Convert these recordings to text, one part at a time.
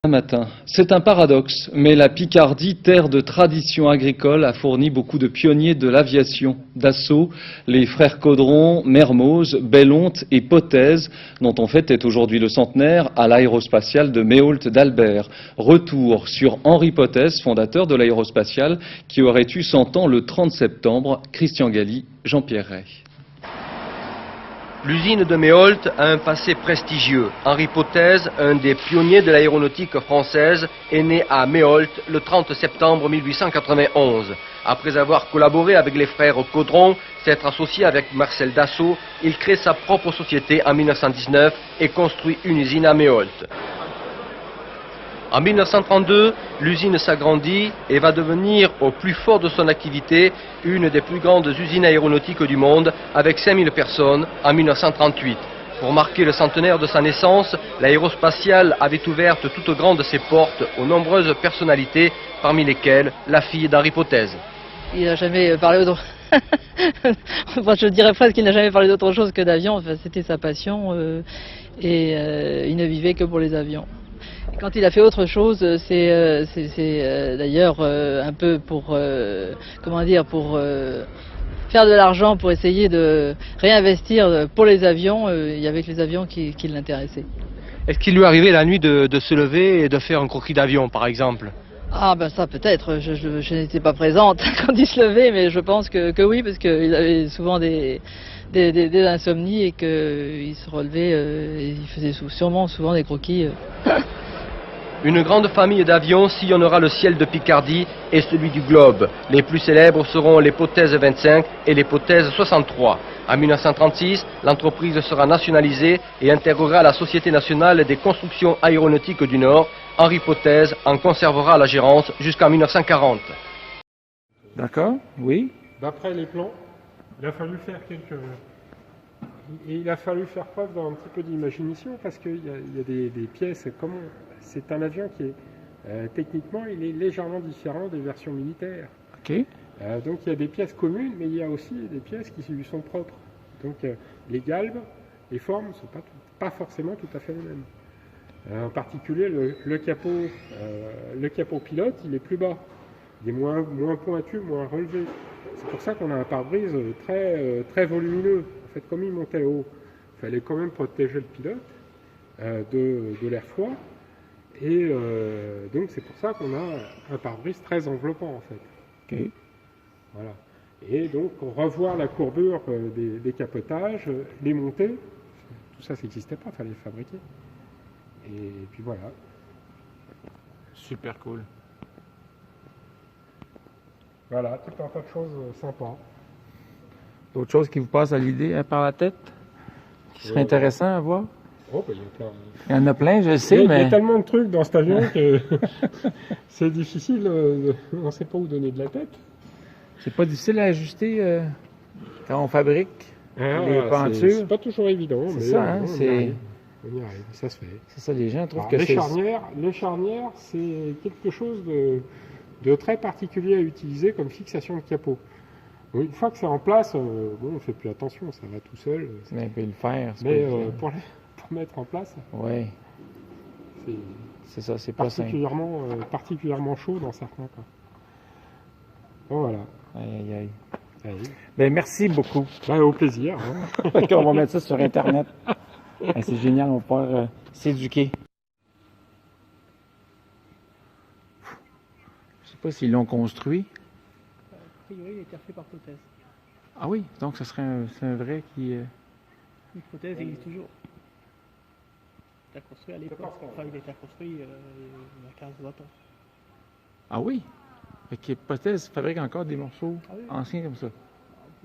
Un matin. C'est un paradoxe, mais la Picardie, terre de tradition agricole, a fourni beaucoup de pionniers de l'aviation. Dassault, les frères Caudron, Mermoz, Bellonte et Potez, dont on fêtait aujourd'hui le centenaire à l'aérospatiale de Méault d'Albert. Retour sur Henri Potez, fondateur de l'aérospatiale, qui aurait eu 100 ans le 30 septembre. Christian Galli, Jean-Pierre Rey. L'usine de Méault a un passé prestigieux. Henri Potez, un des pionniers de l'aéronautique française, est né à Méault le 30 septembre 1891. Après avoir collaboré avec les frères Caudron, s'être associé avec Marcel Dassault, il crée sa propre société en 1919 et construit une usine à Méault. En 1932, l'usine s'agrandit et va devenir, au plus fort de son activité, une des plus grandes usines aéronautiques du monde, avec 5000 personnes en 1938. Pour marquer le centenaire de sa naissance, l'aérospatiale avait ouvert toutes grandes ses portes aux nombreuses personnalités, parmi lesquelles la fille d'Henri Potez. Il n'a jamais parlé autre enfin, je dirais presque qu'il n'a jamais parlé d'autre chose que d'avion. Enfin, c'était sa passion et il ne vivait que pour les avions. Quand il a fait autre chose, c'est d'ailleurs un peu pour, comment dire, pour faire de l'argent, pour essayer de réinvestir pour les avions. Il y avait que les avions qui l'intéressaient. Est-ce qu'il lui arrivait la nuit de se lever et de faire un croquis d'avion, par exemple? Ah ben ça peut-être, je n'étais pas présente quand il se levait, mais je pense que oui, parce qu'il avait souvent des insomnies et qu'il se relevait, et il faisait sûrement souvent des croquis. Une grande famille d'avions sillonnera le ciel de Picardie et celui du globe. Les plus célèbres seront les Potez 25 et les Potez 63. En 1936, l'entreprise sera nationalisée et intégrera la Société nationale des constructions aéronautiques du Nord. Henri Potez en conservera la gérance jusqu'en 1940. D'accord, oui. D'après les plans, il a fallu faire preuve d'un petit peu d'imagination parce qu'il y a des pièces, comme c'est un avion qui est techniquement il est légèrement différent des versions militaires. OK. Donc il y a des pièces communes, mais il y a aussi des pièces qui lui sont propres. Donc les galbes, les formes ne sont pas forcément tout à fait les mêmes. En particulier le capot pilote, il est plus bas. Il est moins pointu, moins relevé. C'est pour ça qu'on a un pare-brise très volumineux. En fait, comme il montait haut, il fallait quand même protéger le pilote de l'air froid. Et donc c'est pour ça qu'on a un pare-brise très enveloppant en fait. OK. Voilà. Et donc on revoit la courbure des capotages, les montées. Tout ça, ça n'existait pas, il fallait le fabriquer. Et puis voilà. Super cool. Voilà, tout un tas de choses sympas. D'autres choses qui vous passent à l'idée par la tête, qui serait intéressant à voir? Oh, ben, Il y en a plein, je le sais, il mais... y a tellement de trucs dans cet avion que c'est difficile, on ne sait pas où donner de la tête. C'est pas difficile à ajuster quand on fabrique les pentures. C'est pas toujours évident, mais ça, hein, on y arrive, ça se fait. C'est ça, les gens trouvent Alors, que c'est... les charnières, c'est quelque chose de très particulier à utiliser comme fixation de capot. Donc, une fois que c'est en place, bon, on ne fait plus attention, ça va tout seul. C'est un peu le faire. Mais pour mettre en place, ouais. C'est ça, c'est pas simple. particulièrement chaud dans certains cas. Bon, voilà. Aïe, aïe, aïe. Allez. Ben, merci beaucoup. Ben, au plaisir. Hein. On va mettre ça sur Internet. C'est génial, on va pouvoir s'éduquer. Je sais pas s'ils l'ont construit. A priori, il a été refait par Potez. Ah oui, donc ce serait un vrai qui... Potez existe toujours. Il a été construit à l'époque. Enfin, il a été construit il y a 15-20 ans. Ah oui? Fait que Potez fabrique encore des morceaux anciens comme ça.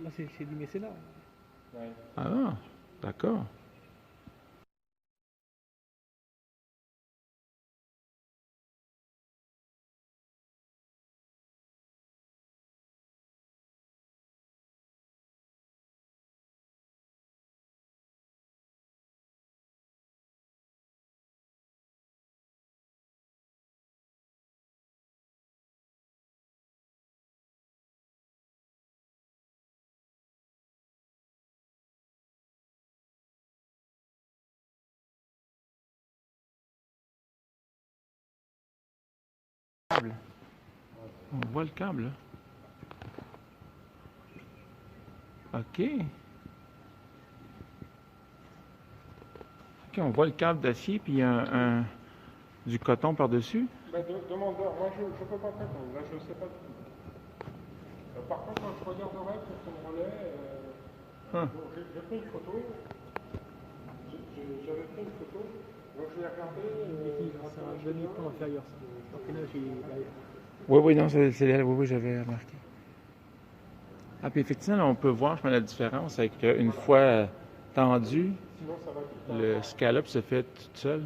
Là, c'est du mécénat. Ah, d'accord. câble. On voit le câble, là. OK. OK, on voit le câble d'acier, puis il y a du coton par-dessus. Ben, demandeur, moi je ne peux pas répondre, là je ne sais pas du tout. Par contre, quand je regarderai sur ton relais, bon, j'ai pris une photo, j'avais pris une photo, donc je vais regarder. Ça va devenir pas inférieur, ça. Donc là, Oui, non, oui, j'avais remarqué. Ah, puis effectivement, là, on peut voir, je mets la différence avec une fois tendu, Sinon, ça va tout le scallop se fait tout seul.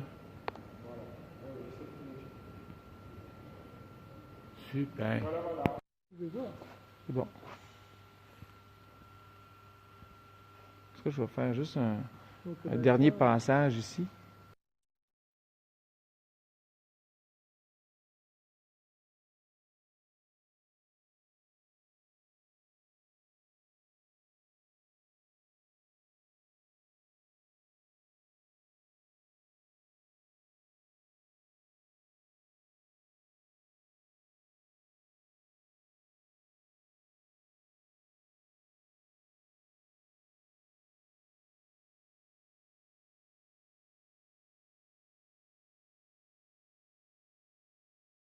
Super. Voilà. C'est bon. En tout cas, je vais faire juste un dernier passage ici.